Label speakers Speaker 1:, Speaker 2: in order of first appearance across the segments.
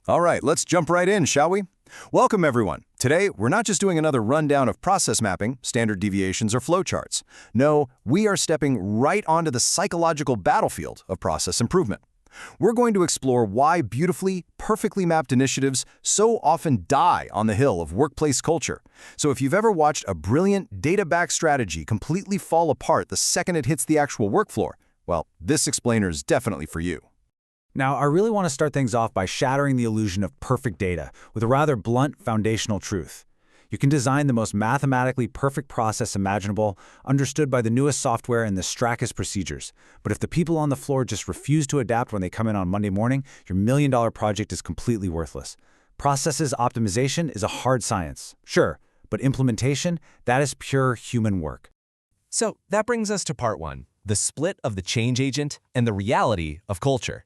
Speaker 1: All right, let's jump right in, shall we? Welcome, everyone. Today, we're not just doing another rundown of process mapping, standard deviations, or flowcharts. No, we are stepping right onto the psychological battlefield of process improvement. We're going to explore why beautifully, perfectly mapped initiatives so often die on the hill of workplace culture. So if you've ever watched a brilliant, data-backed strategy completely fall apart the second it hits the actual work floor, well, this explainer is definitely for you.
Speaker 2: Now, I really want to start things off by shattering the illusion of perfect data with a rather blunt foundational truth. You can design the most mathematically perfect process imaginable, understood by the newest software and the straightest procedures. But if the people on the floor just refuse to adapt when they come in on Monday morning, your million-dollar project is completely worthless. Processes optimization is a hard science, sure, but implementation, that is pure human work.
Speaker 3: So that brings us to part one, the split of the change agent and the reality of culture.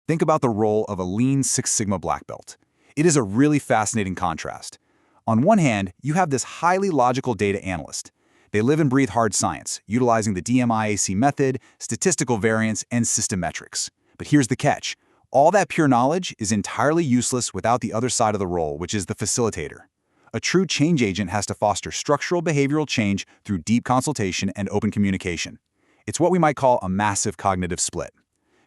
Speaker 4: Think about the role of a lean Six Sigma black belt. It is a really fascinating contrast. On one hand, you have this highly logical data analyst. They live and breathe hard science, utilizing the DMIAC method, statistical variance, and system metrics. But here's the catch. All that pure knowledge is entirely useless without the other side of the role, which is the facilitator. A true change agent has to foster structural behavioral change through deep consultation and open communication. It's what we might call a massive cognitive split.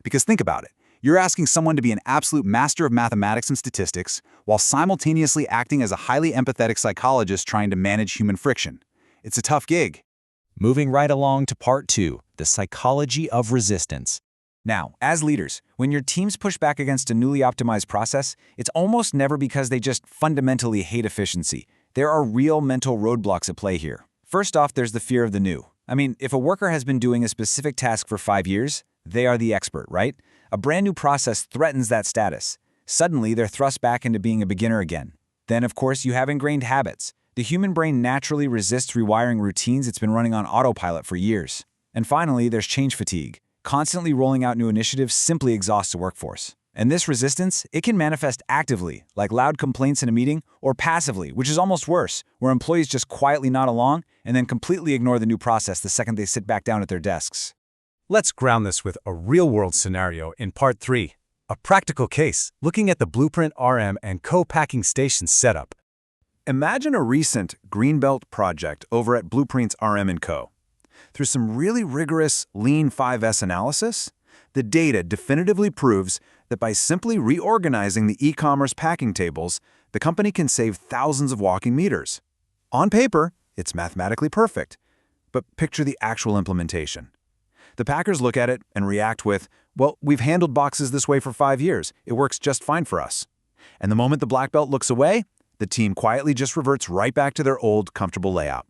Speaker 4: Because think about it. You're asking someone to be an absolute master of mathematics and statistics while simultaneously acting as a highly empathetic psychologist trying to manage human friction. It's a tough gig.
Speaker 3: Moving right along to part two, the psychology of resistance.
Speaker 2: Now, as leaders, when your teams push back against a newly optimized process, it's almost never because they just fundamentally hate efficiency. There are real mental roadblocks at play here. First off, there's the fear of the new. I mean, if a worker has been doing a specific task for 5 years, they are the expert, right? A brand new process threatens that status. Suddenly, they're thrust back into being a beginner again. Then, of course, you have ingrained habits. The human brain naturally resists rewiring routines it's been running on autopilot for years. And finally, there's change fatigue. Constantly rolling out new initiatives simply exhausts a workforce. And this resistance, it can manifest actively, like loud complaints in a meeting, or passively, which is almost worse, where employees just quietly nod along and then completely ignore the new process the second they sit back down at their desks.
Speaker 5: Let's ground this with a real-world scenario in part 3, a practical case looking at the Blueprint RM&co packing station setup.
Speaker 4: Imagine a recent Greenbelt project over at Blueprint's RM&co. Through some really rigorous Lean 5S analysis, the data definitively proves that by simply reorganizing the e-commerce packing tables, the company can save thousands of walking meters. On paper, it's mathematically perfect, but picture the actual implementation. The packers look at it and react with, well, we've handled boxes this way for 5 years. It works just fine for us. And the moment the black belt looks away, the team quietly just reverts right back to their old, comfortable layout.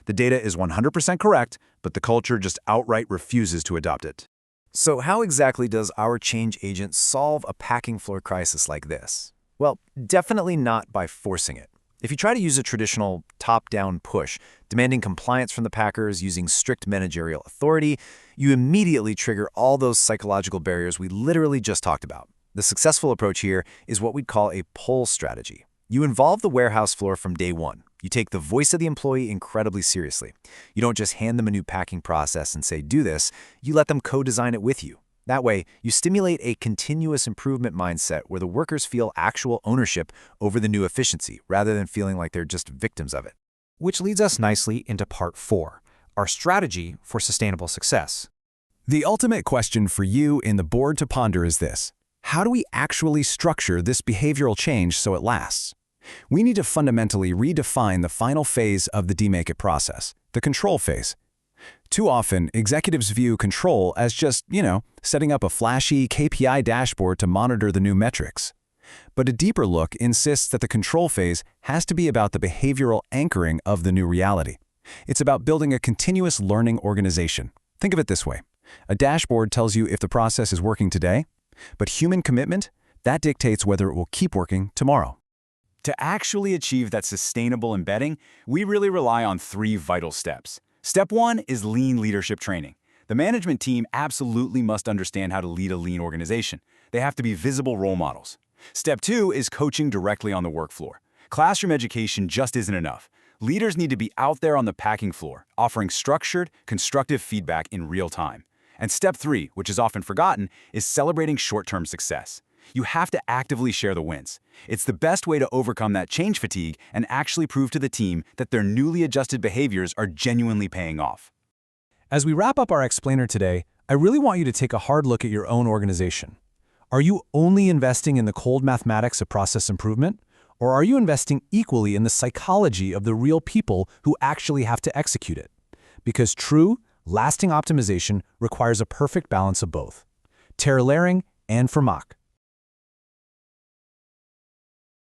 Speaker 4: The data is 100% correct, but the culture just outright refuses to adopt it.
Speaker 1: So how exactly does our change agent solve a packing floor crisis like this? Well, definitely not by forcing it. If you try to use a traditional top-down push, demanding compliance from the packers using strict managerial authority, you immediately trigger all those psychological barriers we literally just talked about. The successful approach here is what we'd call a pull strategy. You involve the warehouse floor from day one. You take the voice of the employee incredibly seriously. You don't just hand them a new packing process and say, do this. You let them co-design it with you. That way, you stimulate a continuous improvement mindset where the workers feel actual ownership over the new efficiency rather than feeling like they're just victims of it.
Speaker 6: Which leads us nicely into part 4, our strategy for sustainable success.
Speaker 5: The ultimate question for you in the board to ponder is this: how do we actually structure this behavioral change so it lasts? We need to fundamentally redefine the final phase of the demake it process, the control phase. Too often, executives view control as just, setting up a flashy KPI dashboard to monitor the new metrics. But a deeper look insists that the control phase has to be about the behavioral anchoring of the new reality. It's about building a continuous learning organization. Think of it this way. A dashboard tells you if the process is working today, but human commitment, that dictates whether it will keep working tomorrow.
Speaker 4: To actually achieve that sustainable embedding, we really rely on 3 vital steps. Step 1 is lean leadership training. The management team absolutely must understand how to lead a lean organization. They have to be visible role models. Step 2 is coaching directly on the work floor. Classroom education just isn't enough. Leaders need to be out there on the packing floor, offering structured, constructive feedback in real time. And step 3, which is often forgotten, is celebrating short-term success. You have to actively share the wins. It's the best way to overcome that change fatigue and actually prove to the team that their newly adjusted behaviors are genuinely paying off.
Speaker 5: As we wrap up our explainer today, I really want you to take a hard look at your own organization. Are you only investing in the cold mathematics of process improvement? Or are you investing equally in the psychology of the real people who actually have to execute it? Because true, lasting optimization requires a perfect balance of both. Ter Lering and Vermaak.